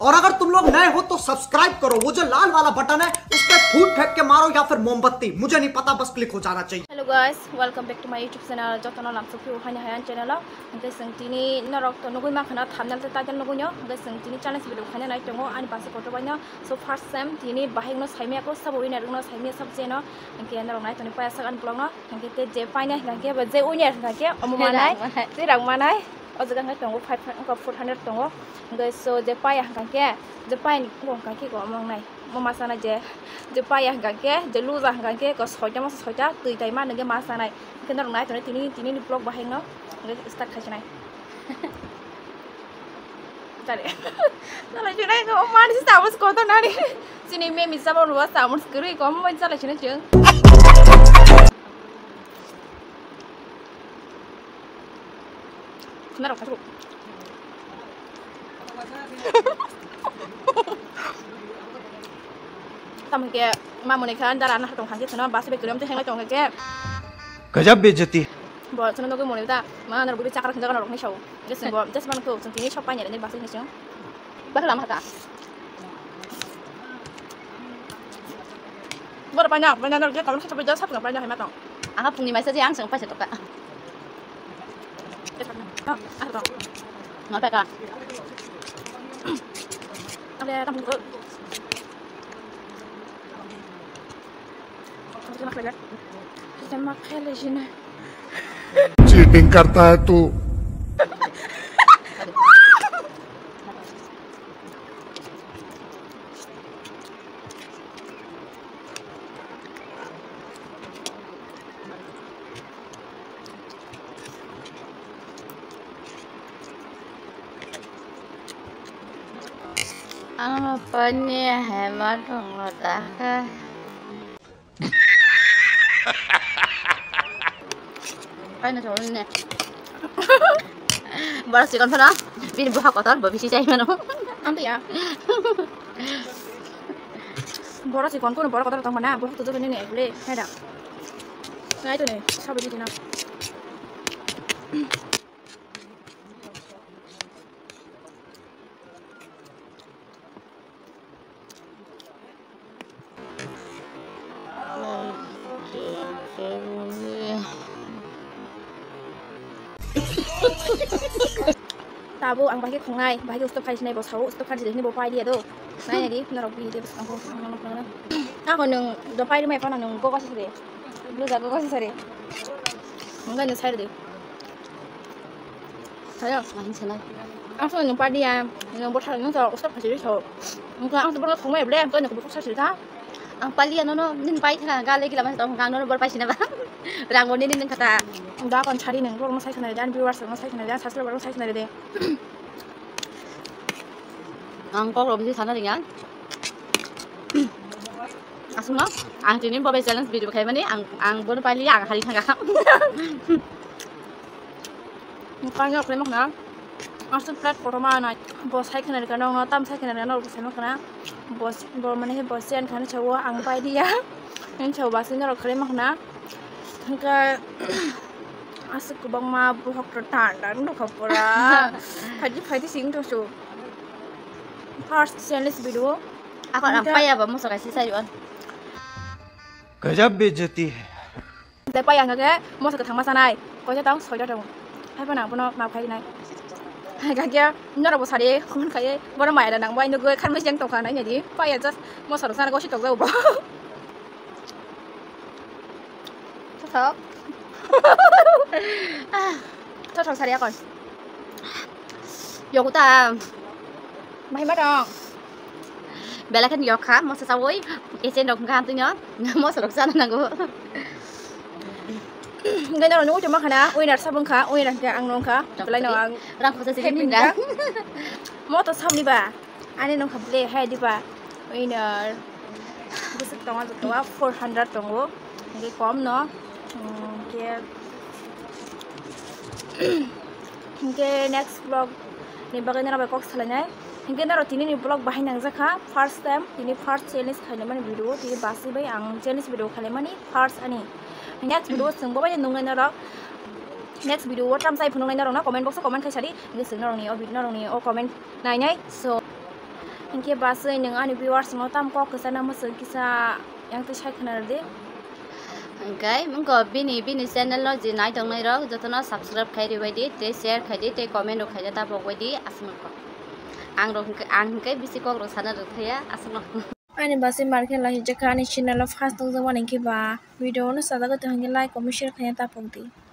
और अगर तुम लोग नए हो तो सब्सक्राइब करो, वो जो लाल वाला बटन है उस पर फूट फेंक के मारो या फिर मोमबत्ती, मुझे नहीं पता, बस क्लिक हो जाना चाहिए। Hello guys, welcome back to my YouTube channel जतन लामसुफिउ हानि हायान चैनल ओमफ्राय जोंथिनि नरक तो नगुइ माखना थामनाल ते टाइटल नगुइनो ओमफ्राय जोंथिनि चैनल भिडिअ खाना नाय दङ आनि पासे फटोबायनो सो फर्स्ट टाइम तिनि बाहायनो साइमेको सबोइ नारनो साइमे सबजेनो ओमफ्राय नरक नाय तनि पाया सागान ब्लगनो ओमफ्राय ते जे पाइना हिलाके जे उइनार हिलाके अममानाय जे रांमानाय अजगांगा दङ 400 दङ ओमफ्राय सो जे पाया हिलाके जे पाइनि गंगाके गो अमंनाय ममासाना जे पाया हिलाके जे लुजा हिलाके को सयटा मस सयटा दुइटाय मा नगे मासानाय ओमफ्राय नरक नाय तनि तिनि ब्लग बाहायनो ओमफ्राय start खायसनाय Tadi, kalau cina itu oman sih tamus kota nari, sini mie bisa bawa luas tamus kiri, kamu mau jalan cina cing. Cina rok satu. Tamu kayak mamu nih kan jalan nah tong kanji cina basi bekerja tuh hengai tong kayak. गजब बेइज्जती Buat cina nunggu mulai tak, mana nunggu cakar kerja kan orang nih show. Jadi buat just mana tuh, ini shop aja nih basi nih cing. Baru lama tak. Baru banyak orang kalau sampai jauh sampai banyak hemat dong. Angka pungni masa sih yang sempat satu kak. Ngapa kak? Ada tamu tuh. Sama kayak sini. Cheating करता है तू Apa nih hemat ngotak? Ano to ne? Baru sih kan pernah? Bini buah kotor, babi sih cai mana? Nanti ya. Boros sih konku, boros kotor tong mana? Boros tuh ini nih, boleh, ada. Nah itu nih, sabi di sini. Tabu ang bahagia kungai, bahagia stop kali sini bos tahu, stop kali sini bawa dia tuh. Nah jadi naruh di dia bos angku. Aku nung dopai di mana nung kau kasih sih, lu jago kasih sih. Enggak nih saya deh. Saya Main sana. aku nung pai dia, nung bos nung tahu stop kali sini tahu. Enggak aku pernah kungai boleh, aku nung bos kasih dah. Ang pali ano no, nin pai thang gale kila mas tong kang no ber pai sina ba. Rang ngoni nin kata. Enggak kon cari nung bos masai sana dan viewers masai sana dan subscriber masai sana deh. Ang ko rom si sana dengan. Asung no, ang tinin bo challenge video kai mani ang bon pali ang hari thang ga. Mukanya aku lemah na. Asal flat pertama na bos hai kena dekat orang tam saya kena dekat orang sama kena bos mana he bos yang kena cowok ang pai dia yang cowok basnya orang lemah na hingga asal kubang ma buhok tertanda nuk kapura haji sing tu so first channel video Ako ang pai ba mo sa kasi sa yon. गजब बेइज्जती है lepas yang agak mau sakit hang masanai kau je tahu soalnya dong hai pana puno ma pai nai Kaya nora bos hari, kawan kaya baru main dan nang main juga kan masih yang tahu kan jadi, pak ya just mau saru sana kau sih tahu gak ubah. Tetap, tetap sari akon. Yo ta Main dong. bela kan yo ka mo sa sawoi. Esen dok kan tu nyo. Mo sa sana nago. Ngay nào nấu cho mắc hả? Ui nạt sao bưng khá? Ui nạt ăn nông khá? Lại nào ăn? Rang ko sa sinin da. Mau tao xong đi bà. Anh ấy nông khắp lệ hay đi bà. Ui nạt cái sức tông ăn tụi 400 tông ngô. Cái cóm nó. Cái next vlog ni bagay na rabay ko sa lanay. Hingga na rotini ni vlog bahay nang zakha first time ini first challenge khaleman video ti basi bay ang challenge video khalemani first ani. Next video sengbo bay nungai na rak next video what tam sai phunong na rong na comment box comment khai sari ngi sing na rong ni o video na rong ni o comment nai nai so इनके बासे नों आंनि viewers ngo tam ko kesana masa kisa yang tu sai khana de Cái muốn có bini channel nó gì nãy trong này đó cho nó subscribe khai đi vậy đi để share khai đi để comment được khai cho ta vào vậy đi asal nó ang cái bisi ko rồi sana được thấy asal nó आंनि बासे market la hijaka ani channel of khas tong jama ninki ba video no sada ga to hangi like comment share khaya ta pungti